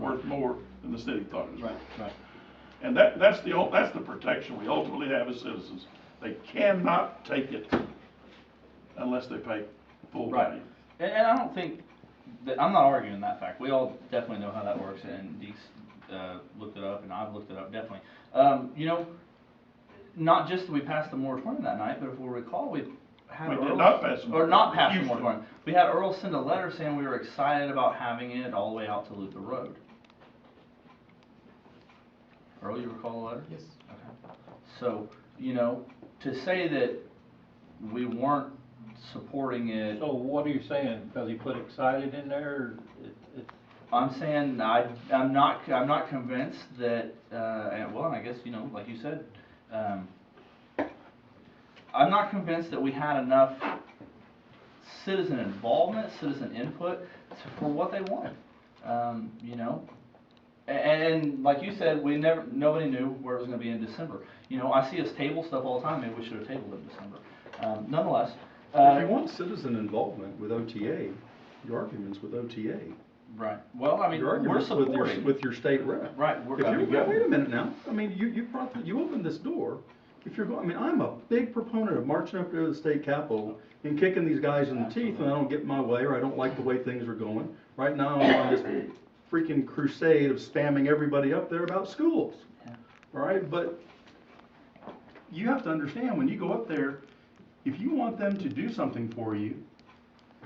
worth more than the city thought it was. Right, right. And that's the protection we ultimately have as citizens. They cannot take it unless they pay full value. And I don't think that, I'm not arguing that fact. We all definitely know how that works, and Deeks looked it up, and I've looked it up, definitely. You know, not just that we passed the moratorium that night, but if we recall, we had We did Earl, not pass the or not pass the moratorium. moratorium. We had Earl send a letter saying we were excited about having it all the way out to Luther Road. Earl, you recall the letter? Yes. Okay. So, you know, to say that we weren't supporting it. So what are you saying? Because he put excited in there? I'm saying I'm not convinced that, and well, I guess, you know, like you said, I'm not convinced that we had enough citizen involvement, citizen input for what they wanted. You know, and like you said, nobody knew where it was going to be in December. You know, I see us table stuff all the time. Maybe we should have tabled it in December. Nonetheless, if you want citizen involvement with OTA, your argument's with OTA. right. Well, I mean, Your we're argument's supporting. with your state rep. Right. Wait a minute now. I mean, you opened this door. If you're going, I mean, I'm a big proponent of marching up to the state capitol and kicking these guys in the teeth when I don't get my way or I don't like the way things are going. Right now, I'm on this freaking crusade of spamming everybody up there about schools. Yeah. All right, but you have to understand when you go up there, if you want them to do something for you,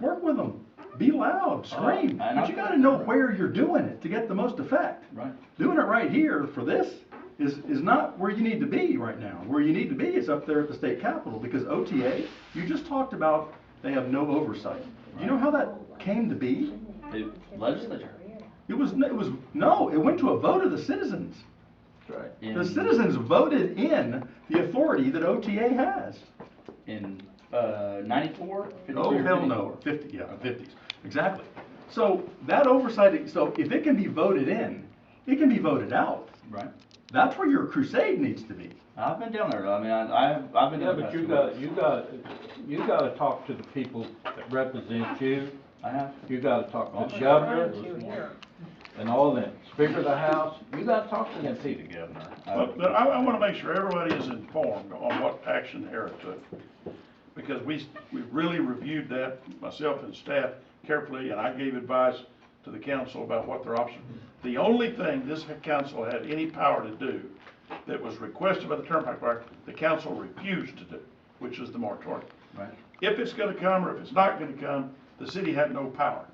work with them. Be loud, scream, but you got to know where you're doing it to get the most effect. Right. Doing it right here for this is not where you need to be right now. Where you need to be is up there at the state capitol, because OTA, you just talked about they have no oversight. Do you know how that came to be? The legislature. It went to a vote of the citizens. Right. The citizens voted in the authority that OTA has. In 94? Oh, hell no, 50, yeah, 50s, exactly. So that oversight, so if it can be voted in, it can be voted out. Right. That's where your crusade needs to be. I've been down there. I mean, I've been Yeah, down there. but you got to talk to the people that represent you. I have. You got to talk to the governor and all that. Speaker of the House, you got to talk to them people. But I want to make sure everybody is informed on what action Harrah took. Because we really reviewed that, myself and staff, carefully, and I gave advice to the council about what their options. The only thing this council had any power to do that was requested by the Turnpike Board, the council refused to do, which is the moratorium. Right. If it's going to come or if it's not going to come, the city had no power.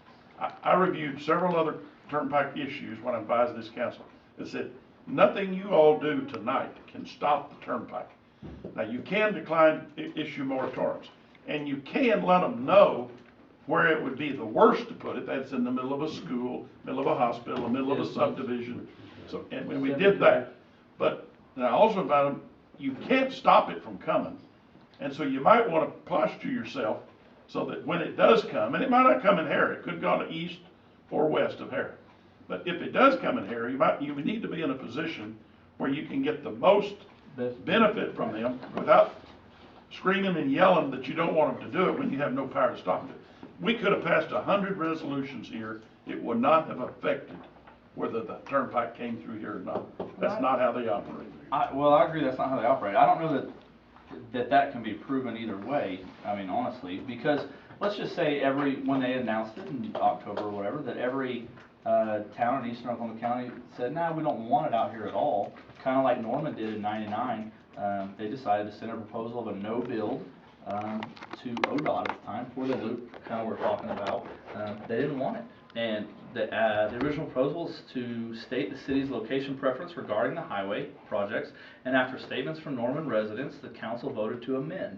I reviewed several other Turnpike issues when I advised this council. It said, nothing you all do tonight can stop the Turnpike. Now, you can decline issue moratoriums, and you can let them know where it would be the worst to put it. That's in the middle of a school, middle of a hospital, the middle of a subdivision. So, and we did that. But I also found you can't stop it from coming. And so you might want to posture yourself so that when it does come, and it might not come in Harrah, it could go to east or west of Harrah. But if it does come in Harrah, you need to be in a position where you can get the most benefit from them without screaming and yelling that you don't want them to do it when you have no power to stop it. We could have passed 100 resolutions here. It would not have affected whether the Turnpike came through here or not. That's not how they operate. Well, I agree that's not how they operate. I don't know that can be proven either way, I mean, honestly, because let's just say when they announced it in October or whatever, that every town in eastern Oklahoma County said, nah, we don't want it out here at all. Kind of like Norman did in '99. They decided to send a proposal of a no build to ODOT at the time for the loop, kind of we're talking about. They didn't want it. And the original proposal was to state the city's location preference regarding the highway projects, and after statements from Norman residents, the council voted to amend.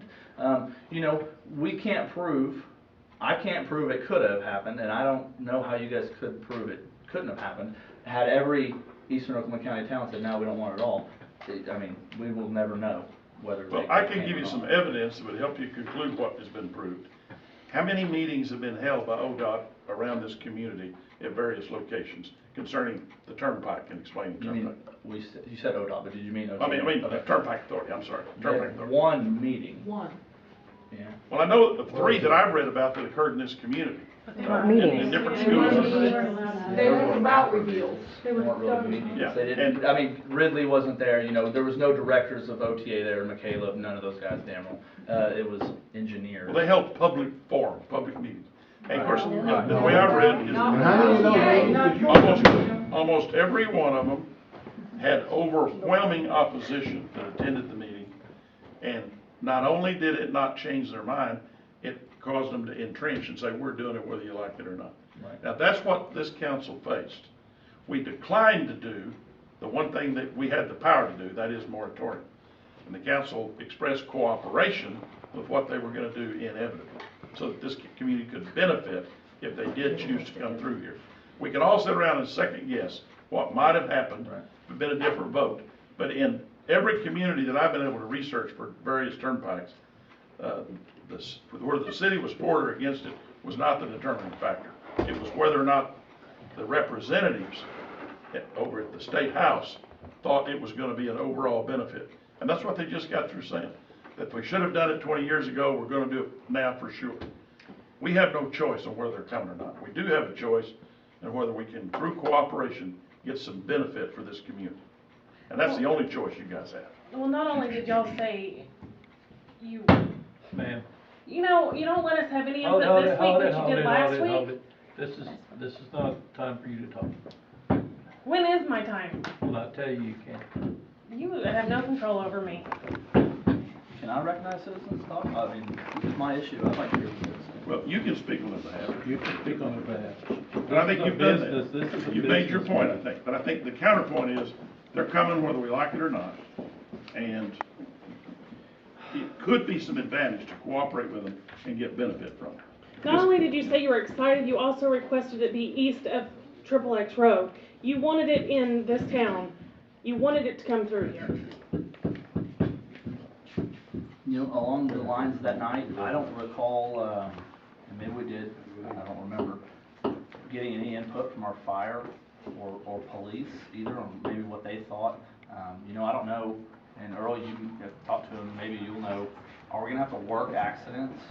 You know, I can't prove it could have happened, and I don't know how you guys could prove it couldn't have happened. Had every eastern Oklahoma County town said, no, we don't want it at all, I mean, we will never know whether Well, I can give you some evidence that would help you conclude what has been proved. How many meetings have been held by ODOT around this community at various locations concerning the Turnpike and explaining the Turnpike? You said ODOT, but did you mean ODOT? I mean, the Turnpike Authority, I'm sorry. Turnpike Authority. One meeting. One. Yeah. Well, I know the three that I've read about that occurred in this community. in different schools. They weren't about reveals. They weren't really meetings. Yeah, They didn't, I mean, Ridley wasn't there, you know, there was no directors of OTA there, Michaela, none of those guys, Daniel. It was engineers. Well, they held public forums, public meetings. And of course, the way I read is almost every one of them had overwhelming opposition that attended the meeting. And not only did it not change their mind, it caused them to entrench and say, we're doing it whether you like it or not. Right. Now, that's what this council faced. We declined to do the one thing that we had the power to do, that is moratorium. And the council expressed cooperation with what they were going to do inevitably, so that this community could benefit if they did choose to come through here. We can all sit around and second guess what might have happened if it had been a different vote. But in every community that I've been able to research for various turnpikes, whether the city was for or against it was not the determining factor. It was whether or not the representatives over at the State House thought it was going to be an overall benefit. And that's what they just got through saying. That if we should have done it 20 years ago, we're going to do it now for sure. We have no choice on whether they're coming or not. We do have a choice on whether we can, through cooperation, get some benefit for this community. And that's the only choice you guys have. Well, not only did y'all say you, Ma'am. you know, you don't let us have any Hold input it, this week, hold it, but you hold did it, last hold it, hold week. it. This is not time for you to talk. When is my time? When I tell you, you can't. You have no control over me. Can I recognize citizens talk? I mean, this is my issue, I'd like to hear what citizens. Well, you can speak on their behalf. You can speak on their behalf. And I think you've done This is that. a You've made your business. point, I think. But I think the counterpoint is, they're coming whether we like it or not. And it could be some advantage to cooperate with them and get benefit from them. Not only did you say you were excited, you also requested it be east of Triple X Road. You wanted it in this town. You wanted it to come through here. You know, along the lines that night, I don't recall, and maybe we did, I don't remember, getting any input from our fire or police either, on maybe what they thought. You know, I don't know, and Earl, you can talk to him, maybe you'll know, are we gonna have to work accidents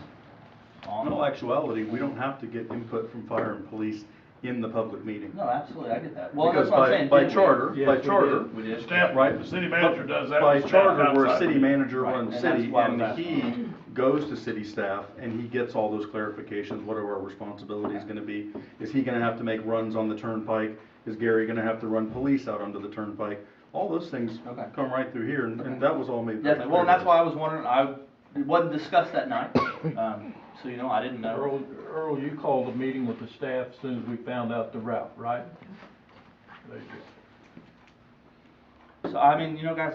on? In all actuality, we don't have to get input from fire and police in the public meeting. No, absolutely, I get that. Well, that's Because what I'm saying. by didn't we? charter, Yes, by we charter, We did. Staff, Right. the city manager does that. by with staff charter, we're a outside. city manager Right, run and that's city, why I was and asking. he goes to city staff and he gets all those clarifications, what are our responsibilities gonna be? Is he gonna have to make runs on the turnpike? Is Gary gonna have to run police out onto the turnpike? All those things Okay. come right through here, and that was all made. Definitely, well, and that's why I was wondering, it wasn't discussed that night, so, you know, I didn't know. Earl, you called a meeting with the staff as soon as we found out the route, right? There you go. So, I mean, you know, guys,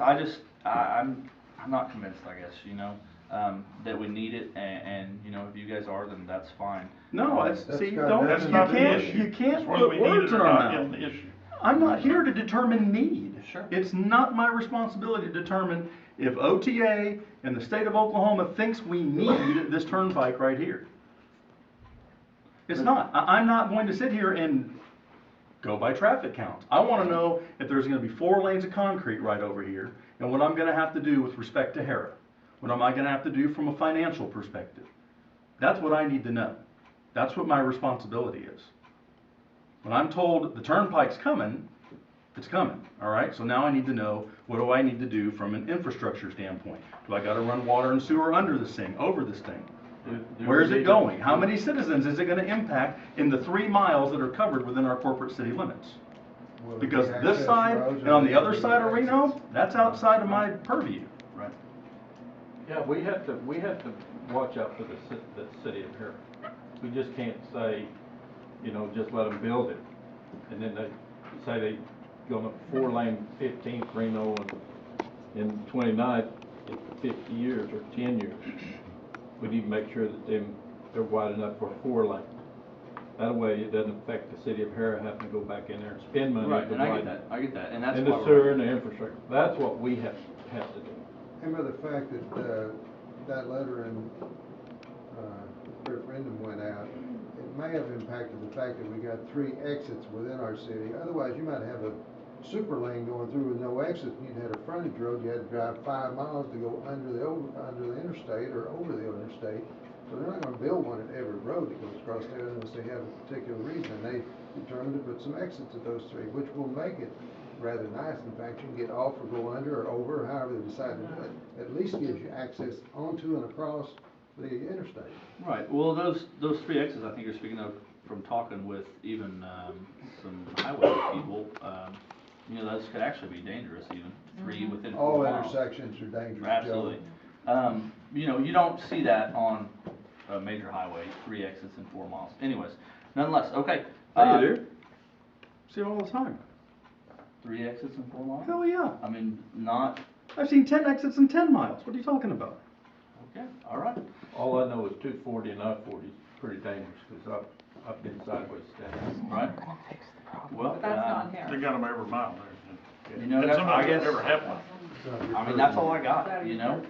I'm not convinced, I guess, you know, that we need it, and, you know, if you guys are, then that's fine. No, Um, see, got don't, That's you not the can't, issue. you can't It's whether put we need words it in or our not mouth. in the issue. I'm not here to determine need. Sure. It's not my responsibility to determine if OTA and the state of Oklahoma thinks we need this turnpike right here. It's not. I'm not going to sit here and go by traffic counts. I want to know if there's going to be 4 lanes of concrete right over here, and what I'm going to have to do with respect to Harrah. What am I going to have to do from a financial perspective? That's what I need to know. That's what my responsibility is. When I'm told the turnpike's coming, it's coming, all right? So now I need to know, what do I need to do from an infrastructure standpoint? Do I gotta run water and sewer under this thing, over this thing? Where is it going? How many citizens is it gonna impact in the 3 miles that are covered within our corporate city limits? Because this side and on the other side of Reno, that's outside of my purview. Right. Yeah, we have to watch out for the city of Harrah. We just can't say, you know, just let them build it. And then they say they going to 4-lane 15th Reno and 29th in 50 years or 10 years. We need to make sure that they're wide enough for a 4-lane. That way it doesn't affect the city of Harrah having to go back in there and spend money. Right, to and I widen get that, and that's and why the we're- sewer and the infrastructure. That's what we have to do. And by the fact that, that letter and, referendum went out, it may have impacted the fact that we got 3 exits within our city. Otherwise, you might have a super lane going through with no exits, and you'd had a frontage road, you had to drive 5 miles to go under the interstate or over the interstate. So they're not gonna build one at every road that goes across there unless they have a particular reason. And they determined to put some exits at those three, which will make it rather nice. In fact, you can get off or go under or over, however they decide to do it. At least gives you access onto and across the interstate. Right, well, those three exits, I think you're speaking of from talking with even, some highway people, you know, those could actually be dangerous even, three within 4 All miles. intersections are dangerous, Joe. Absolutely. You know, you don't see that on a major highway, 3 exits in 4 miles. Anyways, nonetheless, okay. Yeah, you do. See it all the time. 3 exits in 4 miles? Hell yeah. I mean, not, I've seen 10 exits in 10 miles. What are you talking about? okay, all right. All I know is 240 and I-40 is pretty dangerous, because I've been sideways standing. Right. Well, But that's not They Harrah. got them every mile there. You know, And that's- somebody's I guess- never had one. I mean, that's all I got, you know,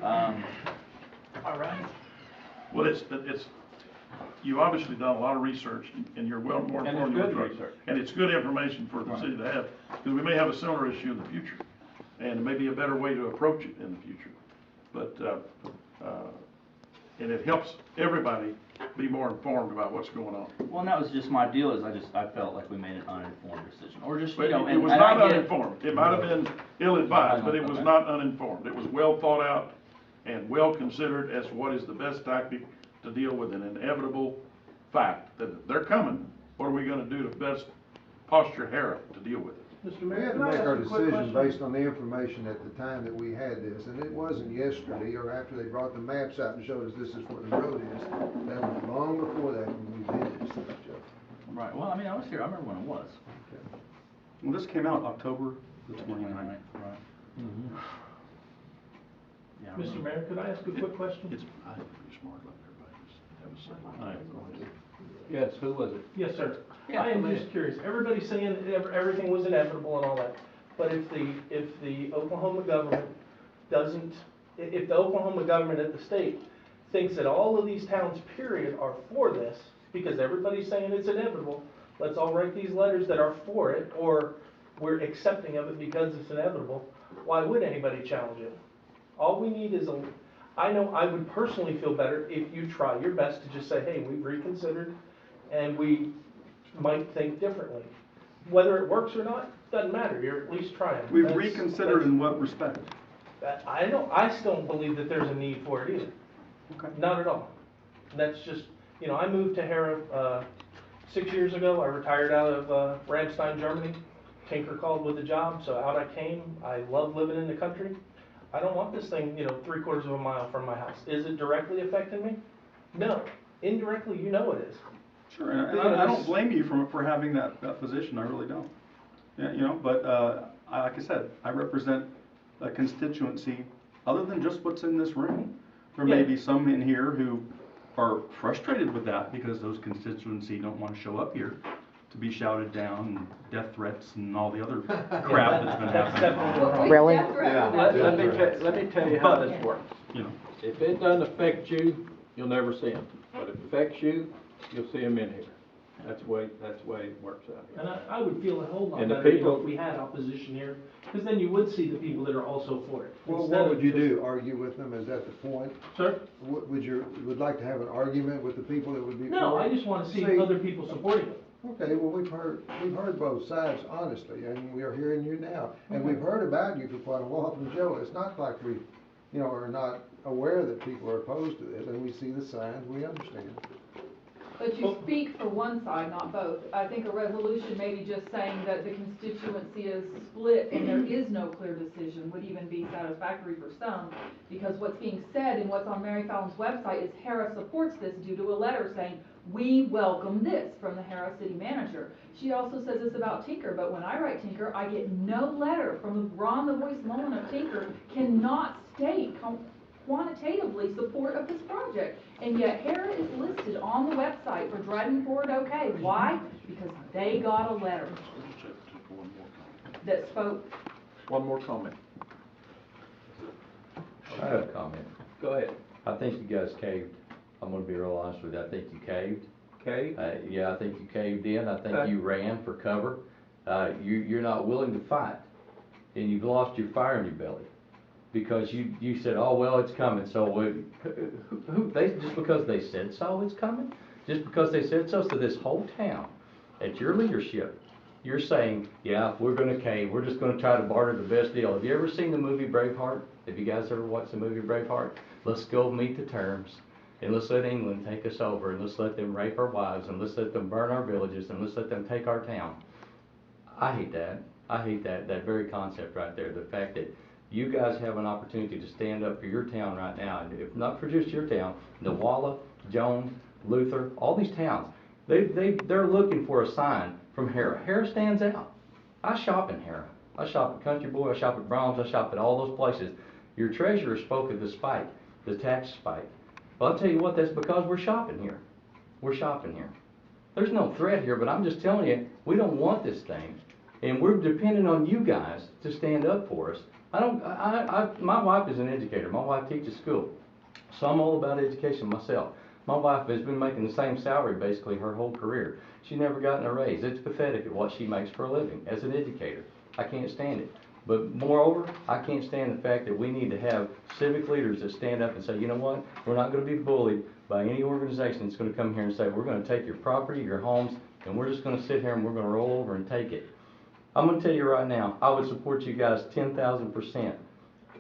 All right. Well, it's, you've obviously done a lot of research, and you're well more And it's informed. than good we are. research. And it's good information for the city to have, because we may have a similar issue in the future, and it may be a better way to approach it in the future. But, and it helps everybody be more informed about what's going on. well, and that was just my deal, is I felt like we made an uninformed decision, or just, you But know, it and was I not get it. uninformed. It might have been ill-advised, but it was Okay. not uninformed. It was well thought out and well considered as what is the best tactic to deal with an inevitable fact that they're coming. What are we gonna do to best posture Harrah to deal with it? Mr. Mayor, we had to make our decision based on the information at the time that we had this, and it wasn't yesterday or after they brought the maps out and showed us this is what the road is. That was long before that when we did this stuff, Joe. Right, well, I mean, I was here, I remember when it was. Well, this came out October the 29th. Right. Mm-hmm. Yeah, I Mr. remember. Mayor, could I ask a quick question? It's, I think pretty smart, let everybody just have a say. All right, go ahead. Yes, who was it? Yes, sir. Yeah, I am go ahead. just curious, everybody's saying everything was inevitable and all that, but if the Oklahoma government doesn't, if the Oklahoma government at the state thinks that all of these towns, period, are for this, because everybody's saying it's inevitable, let's all write these letters that are for it, or we're accepting of it because it's inevitable, why would anybody challenge it? All we need is I know I would personally feel better if you try your best to just say, hey, we've reconsidered, and we might think differently. Whether it works or not, doesn't matter, you're at least trying. We've That's- reconsidered in what respect? I still don't believe that there's a need for it either, Okay. not at all. That's just, you know, I moved to Harrah, 6 years ago, I retired out of, Ramstein, Germany. Tinker called with a job, so out I came, I love living in the country. I don't want this thing, you know, 3/4 of a mile from my house. Is it directly affecting me? No. Indirectly, you know it is. Sure, and I don't blame you for having that position, I really don't. Yeah, you know, but, like I said, I represent a constituency, other than just what's in this room. There may Yeah. be some in here who are frustrated with that because those constituency don't want to show up here to be shouted down and death threats and all the other crap that's been That's happening. definitely Really? Let me tell you how this works. You know, If it doesn't affect you, you'll never see them. But if it affects you, you'll see them in here. That's the way it works out here. And I would feel a whole lot And the better you know, people- if we had opposition here, because then you would see the people that are also for it. Well, instead what of would you just- do? Argue with them? Is that the point? Sir? Would like to have an argument with the people that would be for it? No, I just want to see See- other people supporting it. Okay, well, we've heard both sides honestly, and we are hearing you now. And we've heard about you for quite a while from Joe. It's not like we, you know, are not aware that people are opposed to this, and we see the signs, we understand. But you speak for one side, not both. I think a resolution maybe just saying that the constituency is split and there is no clear decision would even be satisfactory for some, because what's being said and what's on Mary Fallon's website is Harrah supports this due to a letter saying, we welcome this from the Harrah city manager. She also says this about Tinker, but when I write Tinker, I get no letter from Ron the Voice Mullen of Tinker cannot state quantitatively support of this project. And yet Harrah is listed on the website for driving forward okay. Why? Because they got a letter that spoke. One more comment. I have a comment. Go ahead. I think you guys caved. I'm gonna be real honest with you. I think you caved. Okay? Yeah, I think you caved in. I think Okay. you ran for cover. You're not willing to fight, and you've lost your fire in your belly. because you said, oh, well, it's coming, so just because they said so, it's coming? Just because they said so, so this whole town, at your leadership, you're saying, yeah, we're gonna cave, we're just gonna try to barter the best deal. Have you ever seen the movie Braveheart? Have you guys ever watched the movie Braveheart? Let's go meet the terms, and let's let England take us over, and let's let them rape our wives, and let's let them burn our villages, and let's let them take our town. I hate that. I hate that very concept right there. The fact that you guys have an opportunity to stand up for your town right now, and if not for just your town, Newalla, Jones, Luther, all these towns, they're looking for a sign from Harrah. Harrah stands out. I shop in Harrah. I shop at Country Boy, I shop at Brahms, I shop at all those places. Your treasurer spoke of the spike, the tax spike. Well, I'll tell you what, that's because we're shopping here. We're shopping here. There's no threat here, but I'm just telling you, we don't want this thing. And we're depending on you guys to stand up for us. My wife is an educator. My wife teaches school. So I'm all about education myself. My wife has been making the same salary basically her whole career. She's never gotten a raise. It's pathetic at what she makes for a living as an educator. I can't stand it. But moreover, I can't stand the fact that we need to have civic leaders that stand up and say, you know what, we're not going to be bullied by any organization that's going to come here and say, we're going to take your property, your homes, and we're just going to sit here and we're going to roll over and take it. I'm going to tell you right now, I would support you guys 10,000%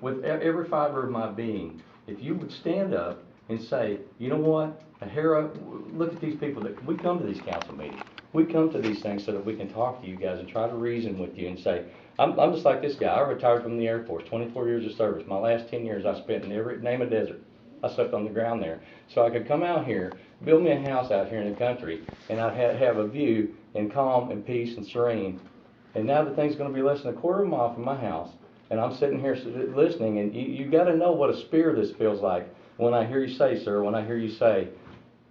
with every fiber of my being. If you would stand up and say, you know what, Harrah, look at these people that we come to these council meetings. We come to these things so that we can talk to you guys and try to reason with you and say, I'm just like this guy. I retired from the Air Force, 24 years of service. My last 10 years I spent in every name of desert. I slept on the ground there. So I could come out here, build me a house out here in the country, and I'd have a view and calm and peace and serene. And now the thing's going to be less than a quarter of a mile from my house, and I'm sitting here listening, and you got to know what a spear this feels like when I hear you say, sir, when I hear you say,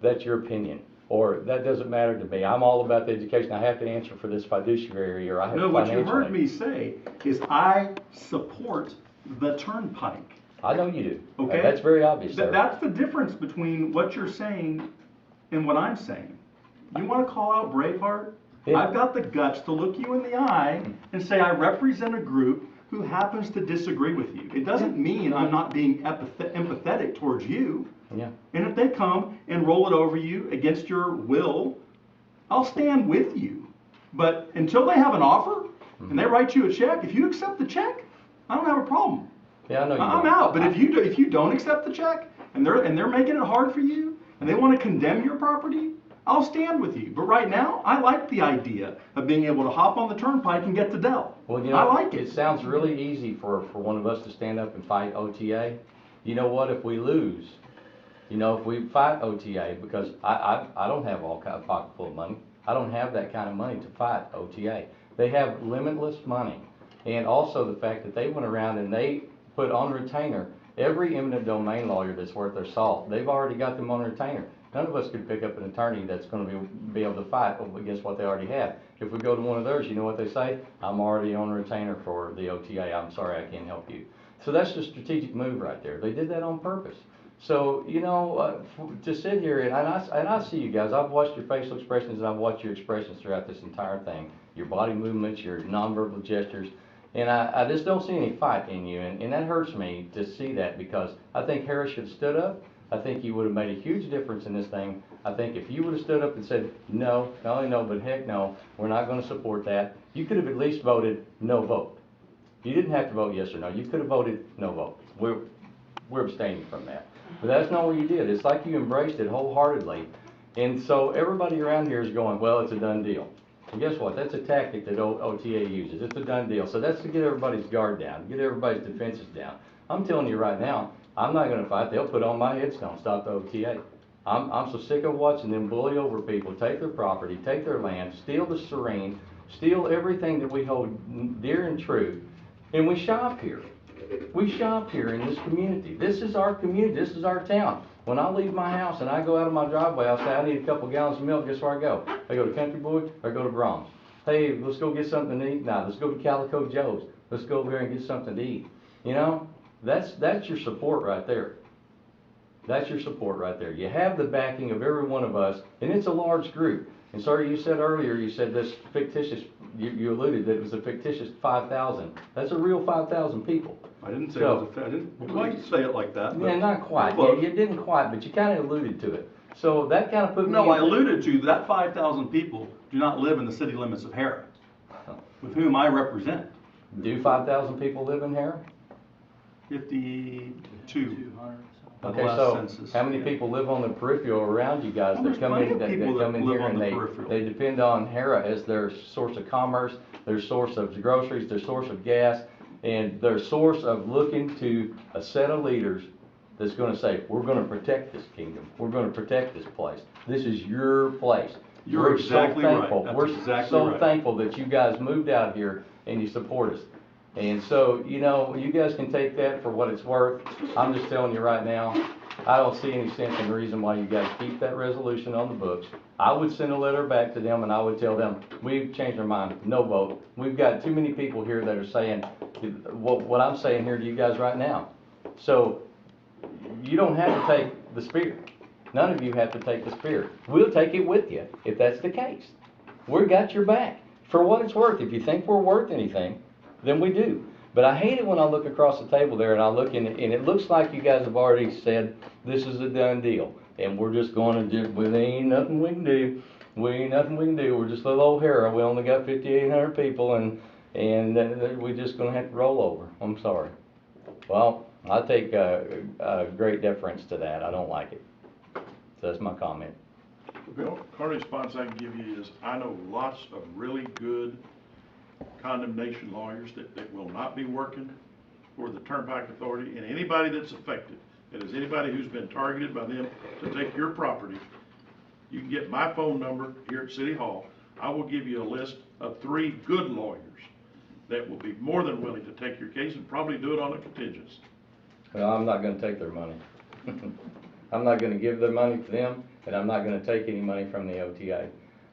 that's your opinion, or that doesn't matter to me. I'm all about the education. I have to answer for this fiduciary, or I have No, to what you financially. heard me say is I support the turnpike. I know you do. Okay? That's very obvious, sir. That's the difference between what you're saying and what I'm saying. You want to call out Braveheart? Yeah. I've got the guts to look you in the eye and say I represent a group who happens to disagree with you. It doesn't mean I'm not being empathetic towards you. Yeah. And if they come and roll it over you against your will, I'll stand with you. But until they have an offer and they write you a check, if you accept the check, I don't have a problem. Yeah, I know you I'm don't. out. But if you don't accept the check and they're making it hard for you and they want to condemn your property, I'll stand with you. But right now, I like the idea of being able to hop on the turnpike and get to Dell. Well, you know, I like it. It sounds really easy for one of us to stand up and fight OTA. You know what? If we lose, you know, if we fight OTA, because I don't have all kind of pocket full of money. I don't have that kind of money to fight OTA. They have limitless money. And also the fact that they went around and they put on retainer every eminent domain lawyer that's worth their salt. They've already got them on retainer. None of us could pick up an attorney that's going to be able to fight against what they already have. If we go to one of theirs, you know what they say? I'm already on retainer for the OTA. I'm sorry, I can't help you. So that's the strategic move right there. They did that on purpose. So, you know, to sit here, and I see you guys. I've watched your facial expressions and I've watched your expressions throughout this entire thing. Your body movements, your nonverbal gestures. And I just don't see any fight in you. And that hurts me to see that, because I think Harrah should have stood up. I think you would have made a huge difference in this thing. I think if you would have stood up and said, no, not only no, but heck no, we're not going to support that, you could have at least voted no vote. You didn't have to vote yes or no. You could have voted no vote. We're abstaining from that. But that's not what you did. It's like you embraced it wholeheartedly. And so everybody around here is going, well, it's a done deal. And guess what? That's a tactic that OTA uses. It's a done deal. So that's to get everybody's guard down, get everybody's defenses down. I'm telling you right now, I'm not going to fight. They'll put on my headstone, stop the OTA. I'm so sick of watching them bully over people, take their property, take their land, steal the serene, steal everything that we hold dear and true. And we shop here. We shop here in this community. This is our community. This is our town. When I leave my house and I go out of my driveway, I'll say, I need a couple gallons of milk. Guess where I go? I go to Country Boy or I go to Brahms. Hey, let's go get something to eat. Nah, let's go to Calico Joe's. Let's go over there and get something to eat. You know, that's your support right there. That's your support right there. You have the backing of every one of us, and it's a large group. And sir, you said earlier, you said this fictitious, you alluded that it was a fictitious 5,000. That's a real 5,000 people. I didn't say it So- was a fair, I didn't quite say it like that, but. Yeah, not quite, yeah, you didn't quite, but you kinda alluded to it. So that kinda put me. No, I in- alluded to that 5,000 people do not live in the city limits of Harrah, with whom I represent. Do 5,000 people live in here? 52. By the Okay, last so census, how many yeah. people live on the peripheral around you guys Oh, that there's come plenty in, of that people come that in live here on and the they peripheral. depend on Harrah as their source of commerce, their source of groceries, their source of gas, and their source of looking to a set of leaders that's gonna say, we're gonna protect this kingdom, we're gonna protect this place. This is your place. You're We're exactly so right. thankful. That's We're exactly so right. thankful that you guys moved out here and you support us. And so, you know, you guys can take that for what it's worth. I'm just telling you right now, I don't see any sense and reason why you guys keep that resolution on the books. I would send a letter back to them and I would tell them, we've changed our mind, no vote. We've got too many people here that are saying what I'm saying here to you guys right now. So, you don't have to take the spear. None of you have to take the spear. We'll take it with you, if that's the case. We've got your back. For what it's worth, if you think we're worth anything, then we do. But I hate it when I look across the table there and I look in, and it looks like you guys have already said, this is a done deal. And we're just going to do, well, there ain't nothing we can do. Ain't nothing we can do. We're just little old Harrah. We only got 5,800 people and we're just gonna have to roll over. I'm sorry. Well, I take a great deference to that. I don't like it. So that's my comment. The only response I can give you is, I know lots of really good condemnation lawyers that will not be working for the Turnpike Authority, and anybody that's affected, that is anybody who's been targeted by them to take your property, you can get my phone number here at City Hall. I will give you a list of 3 good lawyers that will be more than willing to take your case and probably do it on a contingency. Well, I'm not gonna take their money. I'm not gonna give their money to them, and I'm not gonna take any money from the OTA.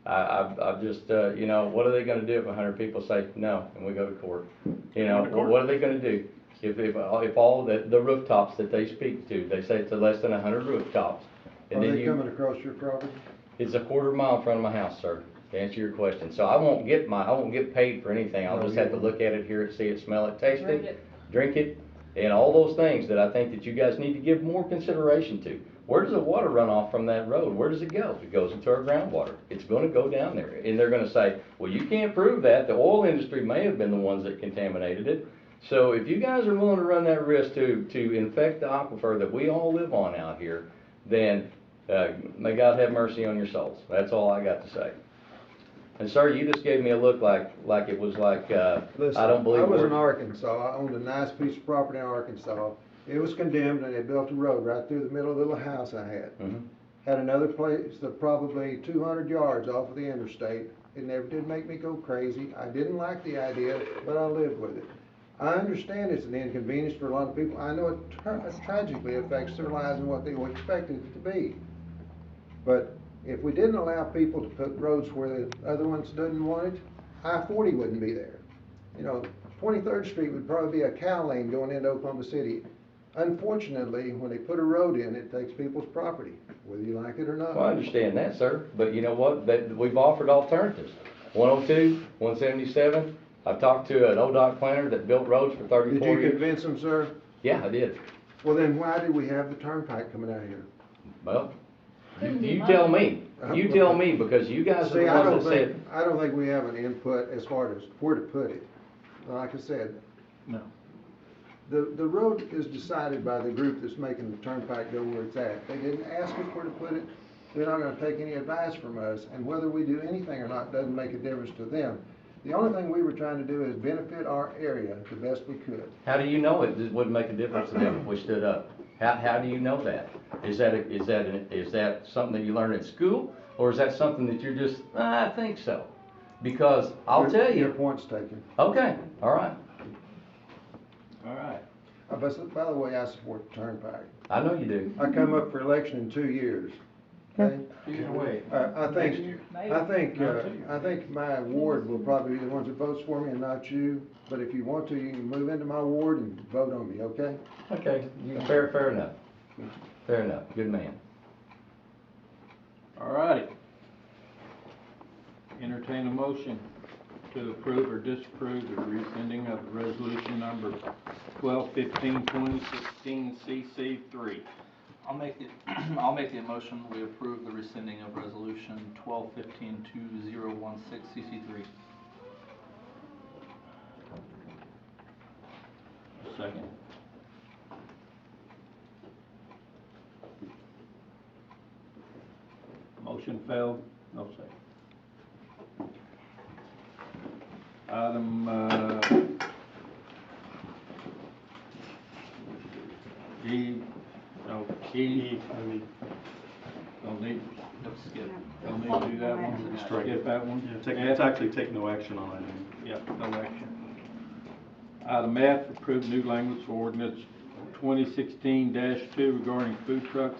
I've just, you know, what are they gonna do if 100 people say no, and we go to court? You know, Go to court. what are they gonna do? If all the rooftops that they speak to, they say it's less than 100 rooftops, Are and then they coming across your property? it's a quarter mile in front of my house, sir, to answer your question. So I won't get paid for anything. I'll No, just you have to won't. look at it, hear it, see it, smell it, taste Drink it, it. drink it, and all those things that I think that you guys need to give more consideration to. Where does the water run off from that road? Where does it go? It goes into our groundwater. It's gonna go down there. And they're gonna say, well, you can't prove that. The oil industry may have been the ones that contaminated it. So if you guys are willing to run that risk to infect the aquifer that we all live on out here, then may God have mercy on your souls. That's all I got to say. And sir, you just gave me a look like it was like, Listen, I don't believe I was in we're- Arkansas, I owned a nice piece of property in Arkansas. It was condemned and they built a road right through the middle of the little house I had. Mhm. Had another place that probably 200 yards off of the interstate. It never did make me go crazy. I didn't like the idea, but I lived with it. I understand it's an inconvenience for a lot of people. I know it tragically affects their lives and what they expected it to be. But if we didn't allow people to put roads where the other ones didn't want it, I-40 wouldn't be there. You know, 23rd Street would probably be a cow lane going into Oklahoma City. Unfortunately, when they put a road in, it takes people's property, whether you like it or not. Well, I understand that, sir, but you know what, we've offered alternatives. 102, 177, I've talked to an ODOT planner that built roads for 34 Did you years. convince them, sir? Yeah, I did. Well, then why do we have the turnpike coming out here? Well, Couldn't be you mine. tell me, you tell me, because you guys are See, the ones that said, I don't think we have an input as far as where to put it. Like I said, No. the road is decided by the group that's making the turnpike go where it's at. They didn't ask us where to put it. They're not gonna take any advice from us, and whether we do anything or not doesn't make a difference to them. The only thing we were trying to do is benefit our area the best we could. how do you know it wouldn't make a difference to them if we stood up? How do you know that? Is that something that you learned in school, or is that something that you're just, I think so? Because I'll tell Your you, point's taken. okay, all right, All right. But by the way, I support the turnpike. I know you do. I come up for election in 2 years. Okay? Wait. I think my ward will probably be the ones that votes for me and not you. But if you want to, you can move into my ward and vote on me, okay? Okay, fair enough. Fair enough, good man. All righty. Entertain a motion to approve or disapprove the rescinding of resolution number 12/15/2016 CC 3. I'll make the, I'll make the motion, we approve the rescinding of resolution 12/15/2016 CC 3. Second. Motion failed, no second. Item, E, no, E, don't need, Skip. don't need to do that one, Strike skip it. that one. It's actually take no action on it. Yep, no action. Item F, approve new language for ordinance 2016-2 regarding food trucks